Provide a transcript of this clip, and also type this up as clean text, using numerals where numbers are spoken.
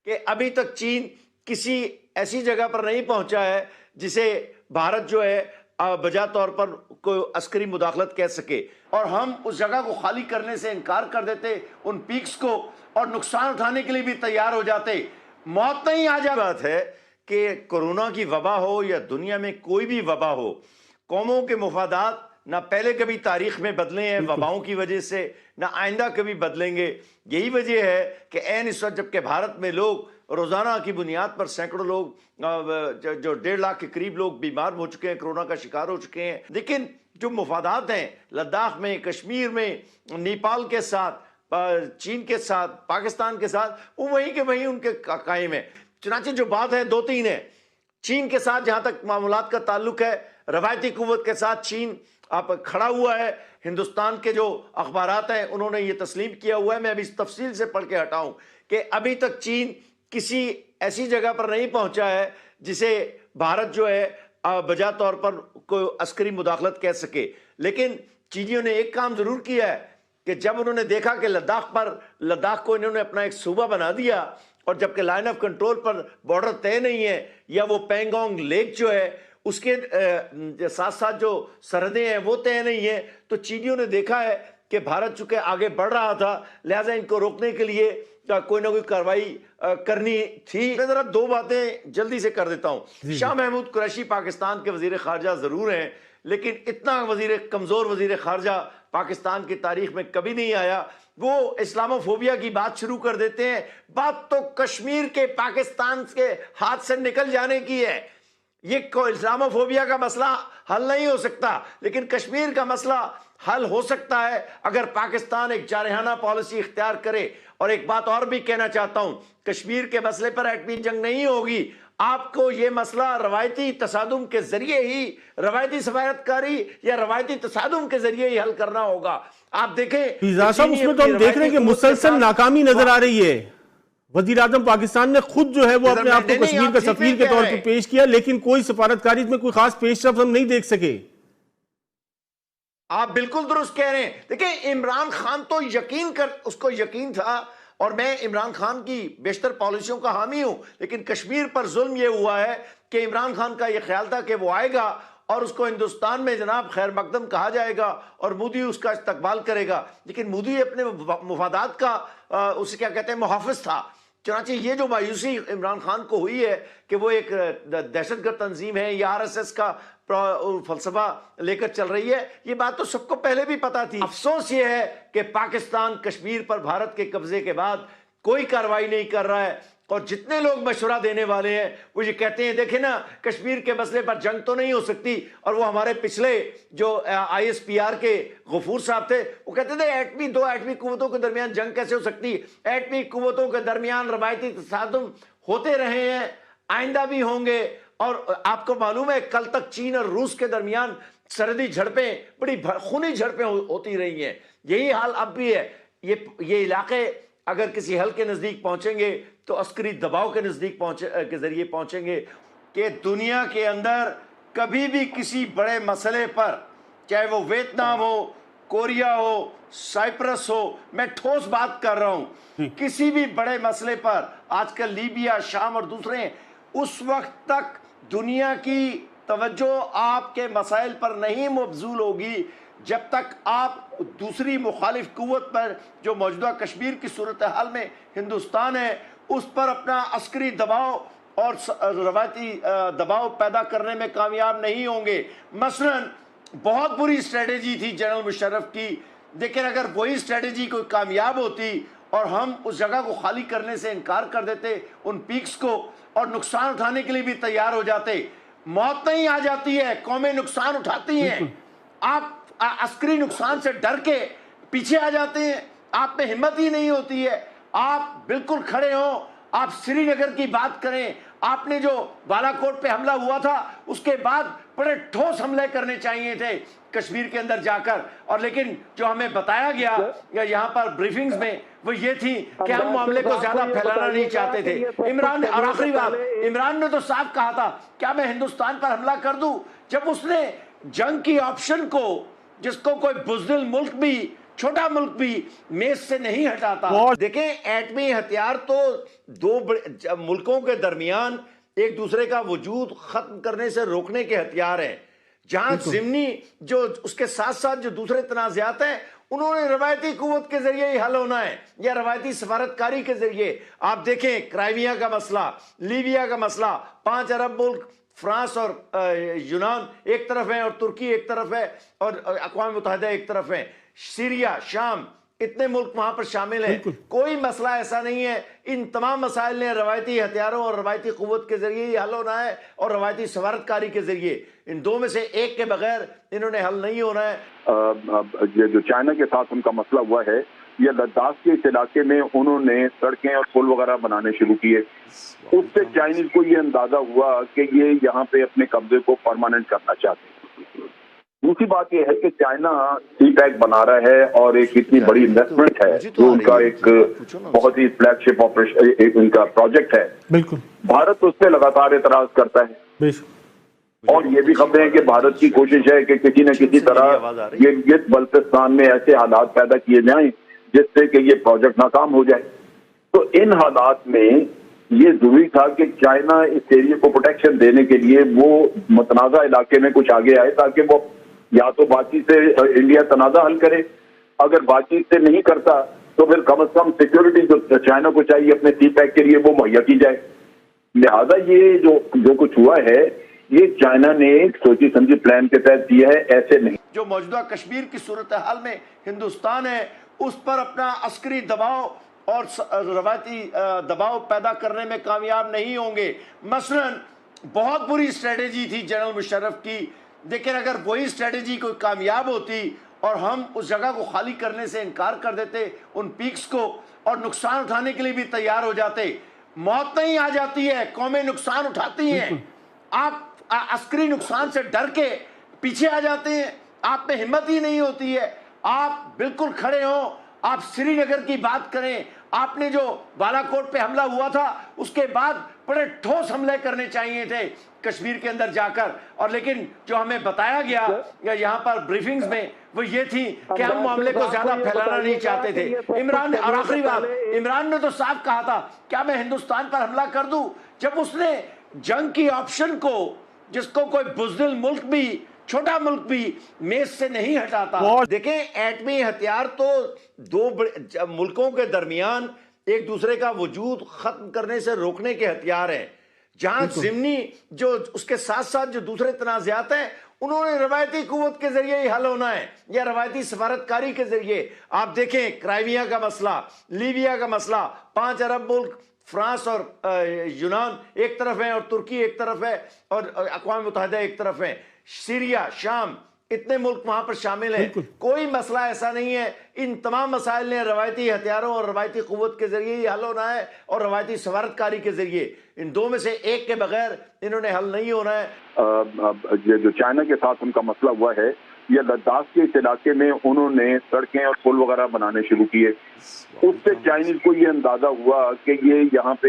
کہ ابھی تک چین کسی ایسی جگہ پر نہیں پہنچا ہے جسے بھارت جو ہے بجا طور پر کوئی عسکری مداخلت کہہ سکے، اور ہم اس جگہ کو خالی کرنے سے انکار کر دیتے، ان پیکس کو، اور نقصان اٹھانے کے لیے بھی تیار ہو جاتے۔ موت نہیں آ جاتی۔ بات ہے کہ کورونا کی وبا ہو یا دنیا میں کوئی بھی وبا ہو، قوموں کے مفادات نہ پہلے کبھی تاریخ میں بدلے ہیں وباؤں کی وجہ سے، نہ آئندہ کبھی بدلیں گے۔ یہی وجہ ہے کہ عین اس وقت جبکہ بھارت میں لوگ روزانہ کی بنیاد پر سینکڑوں لوگ جو 1.5 لاکھ کے قریب لوگ بیمار ہو چکے ہیں، کرونا کا شکار ہو چکے ہیں، لیکن جو مفادات ہیں لداخ میں، کشمیر میں، نیپال کے ساتھ، چین کے ساتھ، پاکستان کے ساتھ، وہ وہیں کے وہیں ان کے قائم ہیں۔ چنانچہ جو بات ہے 2-3 ہے۔ چین کے ساتھ جہاں تک معاملات کا تعلق ہے، روایتی قوت کے ساتھ چین آپ کھڑا ہوا ہے۔ ہندوستان کے جو اخبارات ہیں انہوں نے یہ تسلیم کیا ہوا ہے، میں ابھی اس تفصیل سے پڑھ کے ہٹاؤں، کہ ابھی تک چین کسی ایسی جگہ پر نہیں پہنچا ہے جسے بھارت جو ہے بجا طور پر کوئی عسکری مداخلت کہہ سکے۔ لیکن چینیوں نے ایک کام ضرور کیا ہے کہ جب انہوں نے دیکھا کہ لداخ کو انہوں نے اپنا ایک صوبہ بنا دیا، اور جبکہ line of control per border طے نہیں ہے، یا وہ پینگونگ لیک جو ہے اس کے ساتھ ساتھ جو سرحدیں ہیں وہ طے نہیں ہیں، تو چینیوں نے دیکھا ہے کہ بھارت چونکہ آگے بڑھ رہا تھا، لہٰذا ان کو روکنے کے لیے کوئی نہ کوئی کارروائی کرنی تھی۔ میں ذرا 2 باتیں جلدی سے کر دیتا ہوں۔ شاہ محمود قریشی پاکستان کے وزیر خارجہ ضرور ہیں، لیکن اتنا کمزور وزیر خارجہ پاکستان کی تاریخ میں کبھی نہیں آیا۔ وہ اسلاموفوبیا کی بات شروع کر دیتے ہیں، بات تو کشمیر کے پاکستان کے ہاتھ سے نکل جانے کی ہے۔ یہ اسلاموفوبیا کا مسئلہ حل نہیں ہو سکتا، لیکن کشمیر کا مسئلہ حل ہو سکتا ہے اگر پاکستان ایک جارحانہ پالیسی اختیار کرے۔ اور ایک بات اور بھی کہنا چاہتا ہوں، کشمیر کے مسئلے پر ایٹمی جنگ نہیں ہوگی، آپ کو یہ مسئلہ روایتی تصادم کے ذریعے ہی، روایتی سفارتکاری یا روایتی تصادم کے ذریعے ہی حل کرنا ہوگا۔ آپ دیکھیں فیضا صاحب، اس میں تو ہم دیکھ رہے ہیں کہ مسلسل ناکامی نظر آ رہی ہے۔ وزیر اعظم پاکستان نے خود جو ہے وہ اپنے آپ کو کشمیر کا سفیر کے طور پر پیش کیا، لیکن کوئی سفارتکاری میں کوئی خاص پیش رفت ہم نہیں دیکھ سکے۔ آپ بالکل درست کہہ رہے ہیں۔ دیکھیں عمران خان تو اس کو یقین تھا، اور میں عمران خان کی بیشتر پالیسیوں کا حامی ہوں، لیکن کشمیر پر ظلم یہ ہوا ہے کہ عمران خان کا یہ خیال تھا کہ وہ آئے گا اور اس کو ہندوستان میں جناب خیر مقدم کہا جائے گا اور مودی اس کا استقبال کرے گا، لیکن مودی اپنے مفادات کا اسے کیا کہتے ہیں محافظ تھا۔ چنانچہ یہ جو مایوسی عمران خان کو ہوئی ہے کہ وہ ایک دہشت گرد تنظیم ہے یا RSS کا فلسفہ لے کر چل رہی ہے، یہ بات تو سب کو پہلے بھی پتا تھی۔ افسوس یہ ہے کہ پاکستان کشمیر پر بھارت کے قبضے کے بعد کوئی کارروائی نہیں کر رہا ہے، اور جتنے لوگ مشورہ دینے والے ہیں وہ یہ کہتے ہیں دیکھیں نا کشمیر کے مسئلے پر جنگ تو نہیں ہو سکتی، اور وہ ہمارے پچھلے جو ISPR کے غفور صاحب تھے وہ کہتے تھے دو ایٹمی قوتوں کے درمیان جنگ کیسے ہو سکتی؟ ایٹمی قوتوں کے درمیان روایتی تصادم ہوتے رہے ہیں، آئندہ بھی ہوں گے، اور آپ کو معلوم ہے کل تک چین اور روس کے درمیان سرحدی جھڑپیں، بڑی خونی جھڑپیں ہوتی رہی ہیں۔ یہی حال اب بھی ہے۔ یہ علاقے اگر کسی حل کے نزدیک پہنچیں گے تو عسکری دباؤ کے نزدیک کے ذریعے پہنچیں گے، کہ دنیا کے اندر کبھی بھی کسی بڑے مسئلے پر، چاہے وہ ویتنام ہو، کوریا ہو، سائپرس ہو، میں ٹھوس بات کر رہا ہوں، کسی بھی بڑے مسئلے پر، آج کل لیبیا، شام اور دوسرے ہیں، اس وقت تک دنیا کی توجہ آپ کے مسائل پر نہیں مبذول ہوگی جب تک آپ دوسری مخالف قوت پر، جو موجودہ کشمیر کی صورتحال میں ہندوستان ہے، اس پر اپنا عسکری دباؤ اور روایتی دباؤ پیدا کرنے میں کامیاب نہیں ہوں گے۔ مثلا بہت بری اسٹریٹجی تھی جنرل مشرف کی، لیکن اگر وہی اسٹریٹجی کوئی کامیاب ہوتی اور ہم اس جگہ کو خالی کرنے سے انکار کر دیتے، ان پیکس کو، اور نقصان اٹھانے کے لیے بھی تیار ہو جاتے، موت نہیں آ جاتی ہے، قومیں نقصان اٹھاتی ہیں۔ آپ عسکری نقصان سے ڈر کے پیچھے آ جاتے ہیں، آپ میں ہمت ہی نہیں ہوتی ہے۔ آپ بالکل کھڑے ہوں، آپ سری نگر کی بات کریں، آپ نے جو بالا کوٹ پہ حملہ ہوا تھا اس کے بعد بڑے ٹھوس حملے کرنے چاہیے تھے کشمیر کے اندر جا کر، اور لیکن جو ہمیں بتایا گیا یا یہاں پر بریفنگز میں وہ یہ تھی کہ ہم معاملے کو زیادہ پھیلانا نہیں چاہتے تھے۔ عمران نے، اور آخری بات، عمران نے تو صاف کہا تھا کیا میں ہندوستان پر حملہ کر دوں؟ جب اس نے جنگ کی آپشن کو، جس کو کوئی بزدل ملک بھی چھوٹا ملک بھی میز سے نہیں ہٹاتا. دیکھیں ایٹمی ہتھیار تو دو ملکوں کے درمیان ایک دوسرے کا وجود ختم کرنے سے روکنے کے ہتھیار ہیں. جہاں ضمنی جو اس کے ساتھ ساتھ جو دوسرے تنازعات ہیں انہوں نے روایتی قوت کے ذریعے ہی حل ہونا ہے یا روایتی سفارتکاری کے ذریعے. آپ دیکھیں کرائمیا کا مسئلہ، لیبیا کا مسئلہ، 5 عرب ملک فرانس اور یونان ایک طرف ہیں اور ترکی ایک طرف ہے اور اقوام متحدہ ایک طرف ہیں، سیریا، شام، اتنے ملک وہاں پر شامل ہیں. کوئی مسئلہ ایسا نہیں ہے. ان تمام مسائل نے روایتی ہتھیاروں اور روایتی قوت کے ذریعے ہی حل ہونا ہے اور روایتی سفارتکاری کے ذریعے. ان دو میں سے ایک کے بغیر انہوں نے حل نہیں ہونا ہے. یہ جو چائنا کے ساتھ ان کا مسئلہ ہوا ہے، یہ لداخ کے اس علاقے میں انہوں نے سڑکیں اور پل وغیرہ بنانے شروع کیے. اس سے چائنیز کو یہ اندازہ ہوا کہ یہ یہاں پہ اپنے قبضے کو پرماننٹ کرنا چاہتے ہیں. دوسری بات یہ ہے کہ چائنا سی پیک بنا رہا ہے اور ایک اتنی بڑی انویسٹمنٹ ہے جو ان کا ایک بہت ہی فلیگ شپ آپریشن ان کا پروجیکٹ ہے. بالکل بھارت اس پہ لگاتار اعتراض کرتا ہے اور یہ بھی خبریں ہیں کہ بھارت کی کوشش ہے کہ کسی نہ کسی طرح یہ بلتستان میں ایسے حالات پیدا کیے جائیں جس سے کہ یہ پروجیکٹ ناکام ہو جائے. تو ان حالات میں یہ ضروری تھا کہ چائنا اس ایریے کو پروٹیکشن دینے کے لیے وہ متنازع علاقے میں کچھ آگے آئے تاکہ وہ یا تو بات چیت سے انڈیا تنازع حل کرے. اگر بات چیت سے نہیں کرتا تو پھر کم از کم سیکیورٹی جو چائنا کو چاہیے اپنے سی پیک کے لیے وہ مہیا کی جائے. لہذا یہ جو کچھ ہوا ہے یہ چائنا نے ایک سوچی سمجھی پلان کے تحت کیا ہے، ایسے نہیں. جو موجودہ کشمیر کی صورتحال میں ہندوستان ہے اس پر اپنا عسکری دباؤ اور روایتی دباؤ پیدا کرنے میں کامیاب نہیں ہوں گے. مثلا بہت بری اسٹریٹجی تھی جنرل مشرف کی، لیکن اگر وہی اسٹریٹجی کوئی کامیاب ہوتی اور ہم اس جگہ کو خالی کرنے سے انکار کر دیتے ان پیکس کو اور نقصان اٹھانے کے لیے بھی تیار ہو جاتے. موت نہیں آ جاتی ہے، قومیں نقصان اٹھاتی ہیں. آپ عسکری نقصان سے ڈر کے پیچھے آ جاتے ہیں، آپ میں ہمت ہی نہیں ہوتی ہے. آپ بالکل کھڑے ہوں، آپ سری نگر کی بات کریں، آپ نے جو بالا کوٹ پہ حملہ ہوا تھا اس کے بعد بڑے ٹھوس حملے کرنے چاہیے تھے کشمیر کے اندر جا کر، اور لیکن جو ہمیں بتایا گیا یا یہاں پر بریفنگز میں وہ یہ تھی کہ ہم معاملے کو زیادہ پھیلانا نہیں چاہتے تھے. عمران نے، اور آخری بات، عمران نے تو صاف کہا تھا کیا میں ہندوستان پر حملہ کر دوں، جب اس نے جنگ کی آپشن کو جس کو کوئی بزدل ملک بھی چھوٹا ملک بھی میز سے نہیں ہٹاتا. دیکھیں ایٹمی ہتھیار تو دو ملکوں کے درمیان ایک دوسرے کا وجود ختم کرنے سے روکنے کے ہتھیار ہیں. جہاں ضمنی جو اس کے ساتھ ساتھ جو دوسرے تنازعات ہیں انہوں نے روایتی قوت کے ذریعے ہی حل ہونا ہے یا روایتی سفارتکاری کے ذریعے. آپ دیکھیں کرائمیا کا مسئلہ، لیبیا کا مسئلہ، 5 عرب ملک فرانس اور یونان ایک طرف ہیں اور ترکی ایک طرف ہے اور اقوام متحدہ ایک طرف ہیں، سیریا، شام، اتنے ملک وہاں پر شامل ہیں. کوئی مسئلہ ایسا نہیں ہے. ان تمام مسائل نے روایتی ہتھیاروں اور روایتی قوت کے ذریعے ہی حل ہونا ہے اور روایتی سفارتکاری کے ذریعے. ان دو میں سے ایک کے بغیر انہوں نے حل نہیں ہونا ہے. یہ جو چائنا کے ساتھ ان کا مسئلہ ہوا ہے یہ لداخ کے اس علاقے میں انہوں نے سڑکیں اور پل وغیرہ بنانے شروع کیے. اس سے چائنیز کو یہ اندازہ ہوا کہ یہ یہاں پہ